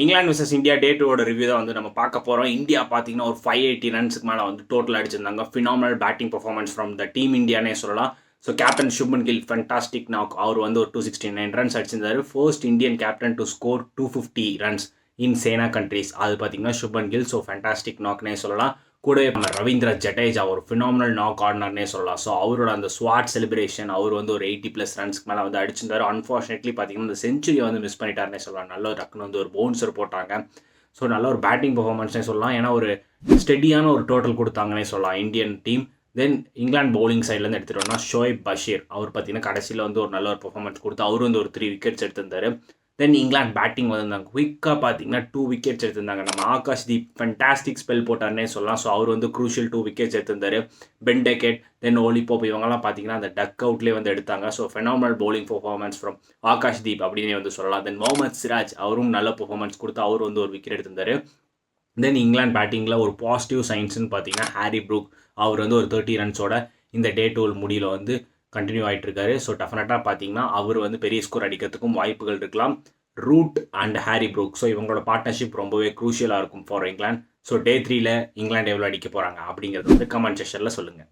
England vs India டே 2 review தான் வந்து நம்ம பார்க்க போகிறோம். இந்தியா பார்த்தீங்கன்னா ஒரு 580 ரன்ஸுக்கு மேலே வந்து டோட்டல் அடிச்சிருந்தாங்க. Phenomenal batting performance from the team இந்தியானே சொல்லலாம். So captain Shubman Gill fantastic knock, அவர் வந்து ஒரு 269 ரன்ஸ் அடிச்சிருந்தாரு. First Indian captain to score 250 runs in SENA countries. அது பார்த்தீங்கன்னா சுப்மன் கில். ஸோ ஃபென்டாஸ்டிக் நாக்னே சொல்லலாம். கூடவே ரவீந்திர ஜடேஜா ஒரு ஃபினாமினல் நாக் ஆடினார்னே சொல்லலாம். ஸோ அவரோட அந்த ஸ்வாட் செலிப்ரேஷன், அவர் வந்து ஒரு 80+ ரன்ஸ்க்கு மேலே வந்து அடிச்சிருந்தாரு. அன்ஃபார்ச்சுனேட்லி பார்த்தீங்கன்னா இந்த செஞ்சுரியை வந்து மிஸ் பண்ணிட்டாருனே சொல்லலாம். நல்ல ஒரு டக்குன்னு வந்து ஒரு பவுன்சர் போட்டாங்க. ஸோ நல்ல ஒரு பேட்டிங் பர்ஃபார்மன்ஸ்னே சொல்லலாம். ஏன்னா ஒரு ஸ்டெடியான ஒரு டோட்டல் கொடுத்தாங்கன்னே சொல்லலாம் இந்தியன் டீம். தென் இங்கிலாந்து பவுலிங் சைட்லேருந்து எடுத்துகிட்டோம்னா ஷோயப் பஷீர், அவர் பார்த்தீங்கன்னா கடைசியில் வந்து ஒரு நல்ல ஒரு பர்ஃபார்மன்ஸ் கொடுத்து அவர் வந்து ஒரு 3 விக்கெட்ஸ் எடுத்திருந்தாரு. தென் இங்கிலாந்து பேட்டிங் வந்திருந்தாங்க. குயிக்காக பார்த்தீங்கன்னா 2 விக்கெட்ஸ் எடுத்திருந்தாங்க. நம்ம ஆகாஷ் தீப் ஃபென்டாஸ்டிக் ஸ்பெல் போட்டார்னே சொல்லலாம். ஸோ அவர் வந்து க்ரூஷியல் 2 விக்கெட்ஸ் எடுத்திருந்தாரு. பென் டெக்கெட், தென் ஓலி போப், இவங்கெல்லாம் பார்த்தீங்கன்னா அந்த டக் அவுட்லேயே வந்து எடுத்தாங்க. So phenomenal bowling performance from Akash Deep அப்படின்னே வந்து சொல்லலாம். தென் முகமது சிராஜ், அவரும் நல்ல பர்ஃபார்மன்ஸ் கொடுத்து அவர் வந்து ஒரு விக்கெட் எடுத்திருந்தாரு. தென் இங்கிலாந்து பேட்டிங்கில் ஒரு பாசிட்டிவ் சைன்ஸ்னு பார்த்தீங்கன்னா ஹாரி ப்ரூக், அவர் வந்து ஒரு 30 ரன்ஸோட இந்த டே 2 முடியல வந்து கண்டினியூ ஆகிட்டு இருக்காரு. ஸோ டெஃபினட்டாக பார்த்தீங்கன்னா அவர் வந்து பெரிய ஸ்கோர் அடிக்கிறதுக்கும் வாய்ப்புகள் இருக்கலாம். Root and Harry Brook, so இவங்களோட பார்ட்னர்ஷிப் ரொம்பவே க்ரூஷியலாக இருக்கும் ஃபார் இங்கிலாந்து. ஸோ டே 3ல இங்கிலாந்து எவ்வளோ அடிக்க போகிறாங்க அப்படிங்கிறது வந்து கமெண்ட் செக்ஷனில் சொல்லுங்கள்.